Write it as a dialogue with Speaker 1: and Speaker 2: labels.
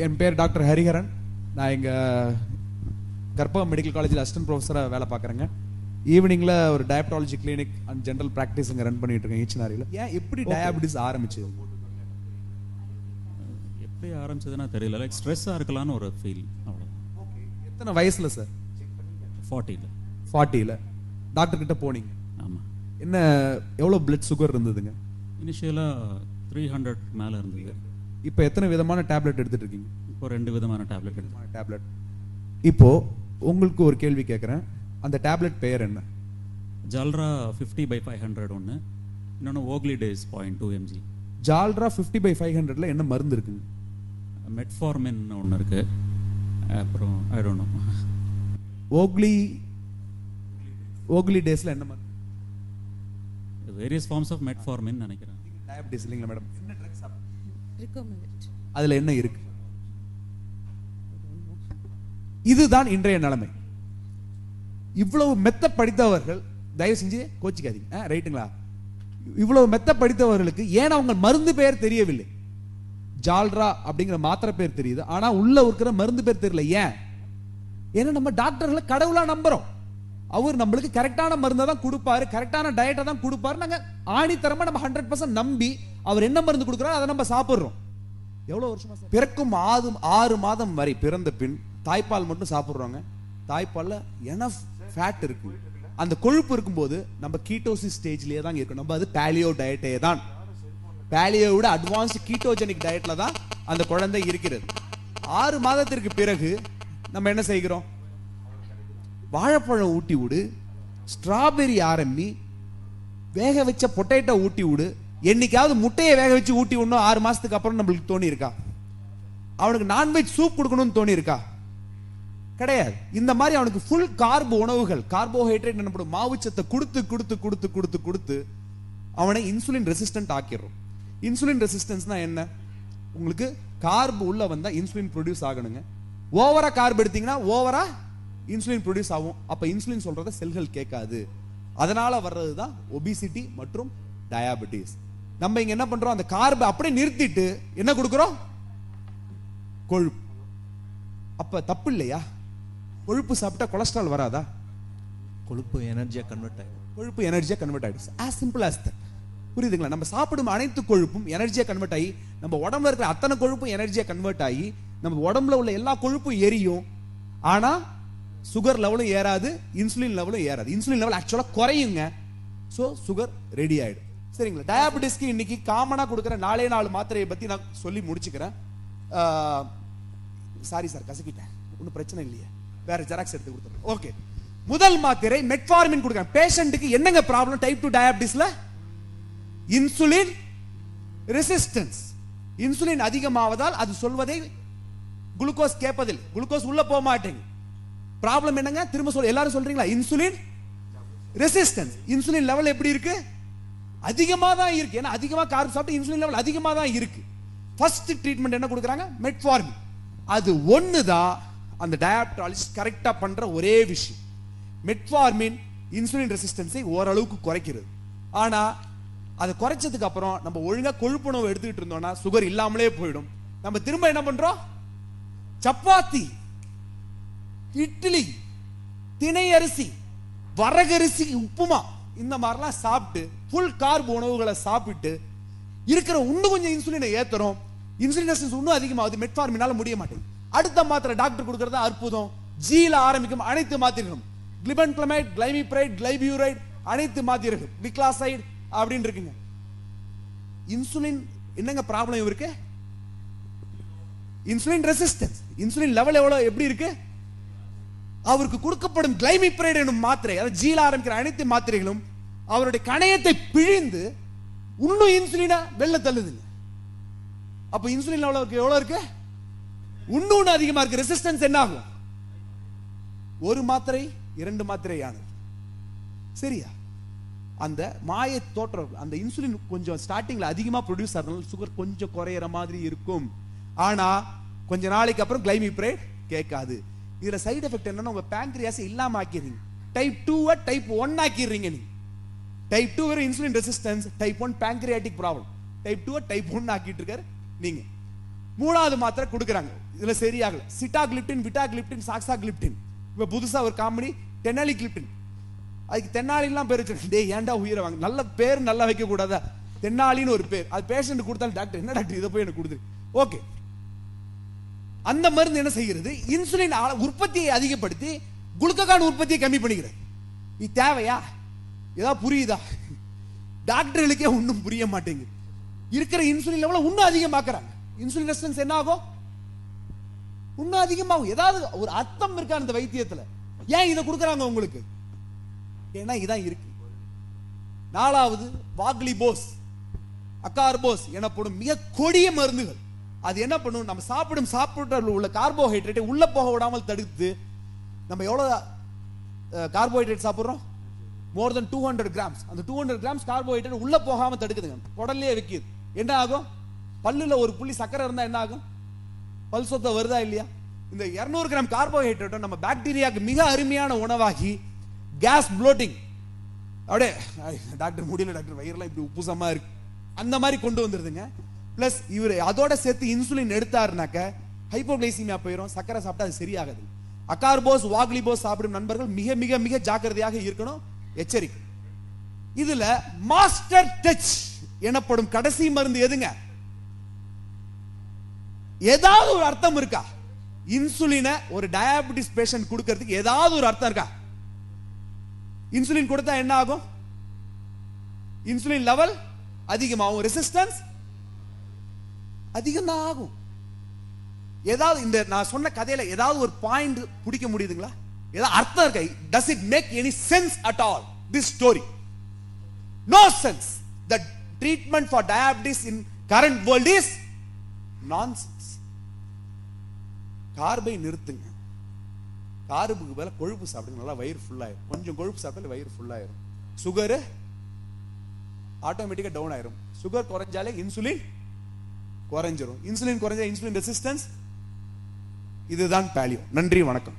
Speaker 1: என் பேர் டாக்டர் ஹரிஹரன். நான் எங்கள் கற்பகம் மெடிக்கல் காலேஜில் அசிஸ்டன்ட் ப்ரொஃபஸராக வேலை பார்க்குறேங்க. ஈவினிங்கில் ஒரு டயபெட்டாலஜி கிளினிக் அண்ட் ஜென்ரல் ப்ராக்டிஸ் இங்கே ரன் பண்ணிட்டு இருக்கேன் ஈச்சனாரியில். ஏன் எப்படி டயாபெட்டிஸ் ஆரம்பிச்சது?
Speaker 2: எப்படி ஆரம்பிச்சதுன்னா தெரியல. லைக் ஸ்ட்ரெஸ்ஸாக இருக்கலாம்னு ஒரு ஃபீல். அவ்வளோ.
Speaker 1: எத்தனை வயசில் சார்?
Speaker 2: 40ல்.
Speaker 1: 40ல் டாக்டர் கிட்ட போனீங்க?
Speaker 2: ஆமாம்.
Speaker 1: என்ன எவ்வளோ பிளட் சுகர் இருந்ததுங்க?
Speaker 2: இனிஷியலாக 300 மேலே இருந்தது.
Speaker 1: இப்போ எத்தனை விதமான டேப்லெட் எடுத்துட்டு இருக்கீங்க?
Speaker 2: இப்போ 2 விதமான டேப்லெட் எடுத்து.
Speaker 1: டேப்லெட். இப்போ உங்களுக்கு ஒரு கேள்வி கேட்குறேன், அந்த டேப்லெட் பெயர் என்ன?
Speaker 2: ஜால்ரா 50/500 ஒன்று, இன்னொன்று ஓக்லி டேஸ் 0.2 mg.
Speaker 1: ஜால்ரா 50/500ல என்ன மருந்து இருக்குங்க?
Speaker 2: மெட்ஃபார்மின் ஒன்று இருக்கு. அப்புறம் ஐ டோன்ட் நோ. ஓக்லி டேஸ்ல என்ன மருந்து? வேரியஸ் ஃபார்ம்ஸ் ஆஃப் மெட்ஃபார்மின் நினைக்கிறேன்.
Speaker 1: டயபெட்டிஸ் இல்லைங்களா மேடம்? என்ன ட்ரக் சாப்பிடுங்க?
Speaker 3: ரிகமெண்டட்.
Speaker 1: அதுல என்ன இருக்கு? இதுதான் இன்றைய நிலைமை. இவ்வளவு மெத்த படித்தவர்கள், தயவு செஞ்சு கோச்சிக்காதீங்க, ரைட்டுங்களா? இவ்வளவு மெத்த படித்தவர்களுக்கு ஏன் அவங்க மருந்து பெயர் தெரியவில்லை. ஜால்ரா அப்படிங்கிற மாத்திரை பேர் தெரியுது, ஆனா உள்ள இருக்கிற மருந்து பேர் தெரியல. ஏன்? ஏன்னா நம்ம டாக்டர்களை கடவுளா நம்புறோம். அவர் நம்மளுக்கு கரெக்டான மருந்தை தான் கொடுப்பாரு, கரெக்டான டயட்டை தான் கொடுப்பாரு. நாங்க ஆணித்தரமா நம்ம 100% நம்பி அவர் என்ன மருந்து கொடுக்குறாரு அதை நம்ம சாப்பிடுறோம். எவ்வளவு வருஷமா பிறக்கும் 6 மாதம் வரை பிறந்த பின் தாய்ப்பால் மட்டும் சாப்பிடுறோங்க. தாய்ப்பால்ல எனஃப் ஃபேட் இருக்கு, அந்த கொழுப்பு இருக்கும்போது நம்ம கீட்டோசிஸ் ஸ்டேஜ்லயே தான் இருக்கும். நம்ம அது பாலியோ டயட்டே தான். பாலியோ விட அட்வான்ஸ்ட் கீட்டோஜெனிக் டயட்ல தான் அந்த குழந்தை இருக்கிறது. 6 மாதத்திற்கு பிறகு நம்ம என்ன செய்கிறோம்? வாழைப்பழம் ஊட்டி விடு, ஸ்ட்ராபெரி ஆரம்பி, வேக வச்ச பொட்டேட்டோ ஊட்டி விடு. என்னைக்காவது முட்டையை வேக வச்சு ஊட்டி விடணும் 6 மாசத்துக்கு அப்புறம் நம்மளுக்கு தோணி இருக்கா? அவனுக்கு நான்வெஜ் சூப் கொடுக்கணும்னு தோணி இருக்கா? கிடையாது. இந்த மாதிரி அவனுக்கு ஃபுல் கார்பு உணவுகள், கார்போஹைட்ரேட் என்னப்படும் மாவுச்சத்தை கொடுத்து கொடுத்து கொடுத்து கொடுத்து கொடுத்து அவனை இன்சுலின் ரெசிஸ்டன்ட் ஆக்கிடுறோம். இன்சுலின் ரெசிஸ்டன்ஸ்னா என்ன? உங்களுக்கு கார்பு உள்ள வந்தா இன்சுலின் ப்ரொடியூஸ் ஆகணுங்க. ஓவரா கார்பு எடுத்தீங்கன்னா ஓவரா இன்சுலின் ப்ரொடியூஸ் ஆகும். அப்ப இன்சுலின் சொல்றத செல்கள் கேட்காது. அதனால வர்றதுதான் ஒபிசிட்டி மற்றும் டயாபெட்டிஸ். நம்ம இங்க என்ன பண்றோம்? அந்த கார்பை அப்படியே நிறுத்திட்டு என்ன கொடுக்கிறோம்? கொழுப்பு. அப்ப தப்பு இல்லையா? கொழுப்பு சாப்பிட்டா கொலஸ்ட்ரால் வராதா?
Speaker 4: கொழுப்பு எனர்ஜியா கன்வெர்ட் ஆயிடும்.
Speaker 1: கொழுப்பு எனர்ஜியா கன்வெர்ட் ஆயிடுச்சு. as simple as that. புரியுதுங்களா? நம்ம சாப்பிடும் அனைத்து கொழுப்பும் எனர்ஜியா கன்வெர்ட் ஆகி நம்ம உடம்புல இருக்கிற அத்தனை கொழுப்பும் எனர்ஜியா கன்வெர்ட் ஆகி நம்ம உடம்புல உள்ள எல்லா கொழுப்பும் எரியும். ஆனா சுகர் லெவலும் ஏறாது, இன்சுலின் லெவலும் ஏறாது. இன்சுலின் லெவல் ஆக்சுவலா குறையுங்க. சோ சுகர் ரெடி ஆயிடும். சரிங்களா? டயாபெட்டிஸ்க்கு இன்னைக்கு காமனா கொடுக்குற 4 மாத்திரையை பத்தி நான் சொல்லி முடிச்சுக்கிறேன். சாரி சார், கசக்கிட்டேன். ஒன்றும் பிரச்சனை இல்லையே, வேற ஜெராக்ஸ் எடுத்து கொடுத்துறேன். ஓகே. முதல் மாத்திரை மெட்ஃபார்மின் கொடுக்குறேன். பேஷண்ட்டுக்கு என்னங்க ப்ராப்ளம்? டைப் 2 டயாபெட்டிஸ்ல இன்சுலின் ரெசிஸ்டன்ஸ். இன்சுலின் அதிகமாவதால் அது சொல்வதை குளுக்கோஸ் கேட்பதில்லை, குளுக்கோஸ் உள்ள போக மாட்டேங்க. ப்ராப்ளம் என்னங்க? திரும்ப சொல்ல, எல்லாரும் சொல்றீங்களா? Insulin resistance. இன்சுலின் லெவல் எப்படி இருக்கு? அதிகமா தான் இருக்கு. ஏன்னா அதிகமா கார்ப் சாப்பிட்டு இன்சுலின் லெவல் அதிகமா தான் இருக்கு. ஃபர்ஸ்ட் ட்ரீட்மெண்ட் என்ன கொடுக்குறாங்க? மெட்ஃபார்மின். அது ஒண்ணுதான் அந்த டயாபெட்டாலஜிஸ்ட் கரெக்டா பண்ற ஒரே விஷயம். மெட்ஃபார்மின் இன்சுலின் ரெசிஸ்டன்ஸை ஓரளவுக்கு குறைக்கிறது. ஆனா அதை குறைச்சதுக்கு அப்புறம் நம்ம ஒழுங்கா கொழுப்புணவு எடுத்துக்கிட்டு இருந்தோம்னா சுகர் இல்லாமலே போயிடும். நம்ம திரும்ப என்ன பண்றோம்? சப்பாத்தி, இட்லி, திணை அரிசி, வரகரிசி, உப்புமா, இந்த மாதிரிலாம் சாப்பிட்டு ஃபுல் கார்ப் உணவுகளை சாப்பிட்டு இருக்கிற இன்னும் கொஞ்சம் இன்சுலினை ஏத்துறோம். இன்சுலின் ரெசிஸ்டன்ஸ் இன்னும் அதிகமாகுது. மெட்ஃபார்மினால முடிய மாட்டேங்குது. அடுத்த மாத்திரை டாக்டர் கொடுக்கறது அற்புதம். ஜில ஆரம்பிக்கும் அனைத்து மாத்திரைகளும், கிளிபன்கிளமைட், கிளைமிப்ரைட், கிளைபியூரைட், அனைத்து மாத்திரைகள், நிக்லாசைடு அப்படின்னு இருக்குங்க. இன்சுலின் என்னங்க ப்ராப்ளம் இவருக்கு? Insulin resistance. இன்சுலின் லெவல் எவ்வளவு எப்படி இருக்கு? அவருக்கு கொடுக்கப்படும் கிளைமிப்ரைட் எனும் மாத்திரை, அதாவது ஜில ஆரம்பிக்கிற அனைத்து மாத்திரைகளும் அவருடைய கணையத்தை பிழிந்து இன்னும் இன்சுலினா வெளில தள்ளுதுங்க. அப்ப இன்சுலின் எவ்வளவு இருக்கு? இன்னும் அதிகமா இருக்கு. ரெசிஸ்டன்ஸ் என்ன ஆகும்? ஒரு மாத்திரை 2 மாத்திரை ஆனது. சரியா? அந்த மாய தோற்றம், அந்த இன்சுலின் கொஞ்சம் ஸ்டார்டிங்ல அதிகமா ப்ரொடியூஸ் ஆகிறதுனால சுகர் கொஞ்சம் குறையிற மாதிரி இருக்கும். ஆனா கொஞ்ச நாளைக்கு அப்புறம் கிளைமிப்ரைட் கேட்காது. இதுல சைடு எஃபெக்ட் என்னன்னா, உங்க பேங்க்ரியாஸ் இல்லாம ஆக்கிடுறீங்க. Type 2 type 1 ஆக்கிடுறீங்க. நீங்க டைப் 2 வெறும் insulin resistance, type 1 pancreatic problem. Type 2 type 1 ஆக்கிட்டு இருக்காரு நீங்க. 3வது மாத்திரை கொடுக்குறாங்க, இதுல சரியாகல. சிட்டாகிளிப்டின், விட்டாகிளிப்டின், சாக்ஸாகிளிப்டின். இப்ப புதுசா ஒரு காமெடி டெனாலிகிளிப்டின். அதுக்கு தென்னாலிலாம் பேர் வச்சு, டேய் ஏன்டா உயிரை வாங்க, நல்ல பேர் நல்லா வைக்க கூடாதா? தென்னாலின்னு ஒரு பேர். அது பேஷண்ட் கொடுத்தாலும் டாக்டர் என்ன டாக்டர் இதை போய் எனக்கு கொடுத்துரு. ஓகே, அந்த மருந்து என்ன செய்கிறது? இன்சுலின் உற்பத்தியை அதிகப்படுத்தி குளுக்ககான் உற்பத்தியை கம்மி பண்ணிக்கிறது. இது தேவையா? ஏதாவது புரியுதா? டாக்டர்களுக்கே ஒன்றும் புரிய மாட்டேங்குது. இருக்கிற இன்சுலின் லெவலை இன்னும் அதிகமாக்குறாங்க. இன்சுலின் ரெசிஸ்டன்ஸ் என்ன ஆகும்? இன்னும் அதிகமாகும். ஏதாவது ஒரு அர்த்தம் இருக்கா அந்த வைத்தியத்துல? ஏன் இதை கொடுக்குறாங்க உங்களுக்கு? ஏன்னா இதான் இருக்கு. 4வது வாக்லிபோஸ், அகார்போஸ் எனப்படும் மிக கொடிய மருந்துகள். அது என்ன பண்ணும்? நம்ம சாப்பிட்டு உள்ள கார்போஹைட்ரேட்டை உள்ள போக விடாமல் தடுத்து, நம்ம எவ்வளவு கார்போஹைட்ரேட் சாப்பிடுறோம்? மோர் தென் 200 கிராம்ஸ். அந்த 200 கிராம்ஸ் கார்போஹைட்ரேட் உள்ள போகாம தடுக்குதுங்க, குடல்லே வைக்குது. என்ன ஆகும்? பல்லுல ஒரு புள்ளி சக்கரை இருந்தா என்ன ஆகும்? பல் சொத்த வருதா இல்லையா? இந்த 200 கிராம் கார்போஹைட்ரேட் நம்ம பாக்டீரியாவுக்கு மிக அருமையான உணவாகி கேஸ் ப்ளோட்டிங், அப்படியே டாக்டர் முடியல டாக்டர் வயிறுலாம் இப்படி உப்புசமா இருக்கு, அந்த மாதிரி கொண்டு வந்துருதுங்க. பிளஸ் இவர் அதோட சேர்த்து இன்சுலின் எடுத்தாருனாக்க ஹைப்போகிளைசிமியா போயிடும், சக்கரை சாப்பிட்டா அது சரியாகுது. அகார்போஸ், வாக்லிபோஸ் சாப்பிடும் நண்பர்கள் மிக மிக மிக ஜாக்கிரதையாக இருக்கணும், எச்சரிக்கை. இதுல மாஸ்டர் டச் எனப்படும் கடைசி மருந்து எதுங்க? ஏதாவது ஒரு அர்த்தம் இருக்கா? இன்சுலினை ஒரு டயாபெட்டிஸ் பேஷண்ட் கொடுக்கிறதுக்கு ஏதாவது ஒரு அர்த்தம் இருக்கா? இன்சுலின் கொடுத்தா என்ன ஆகும்? இன்சுலின் லெவல் அதிகமாகும், ரெசிஸ்டன்ஸ் அதிகம் தான் ஆகும். ஏதாவது இந்த நான் சொன்ன கதையில ஏதாவது ஒரு பாயிண்ட் பிடிக்க முடியுதுங்களா? ஏதாவது அர்த்தம் இருக்கா? Does it make any sense at all, this story? No sense. The treatment for diabetes in current world is nonsense. கார்பை நிறுத்துங்க, கார்புக்கு பதிலா கொழுப்பு சாப்பிடுங்க, நல்லா வயிறு ஃபுல்லாயிரும். கொஞ்சம் கொழுப்பு சாப்பிட்டாலே வயிறு ஃபுல்லாயிரும். சுகர் ஆட்டோமேட்டிக்கா டவுன் ஆயிரும். சுகர் குறைஞ்சாலே இன்சுலின் குறைஞ்சிரும். இன்சுலின் குறைஞ்சா இன்சுலின் ரெசிஸ்டன்ஸ். இதுதான் பாலியோ. நன்றி, வணக்கம்.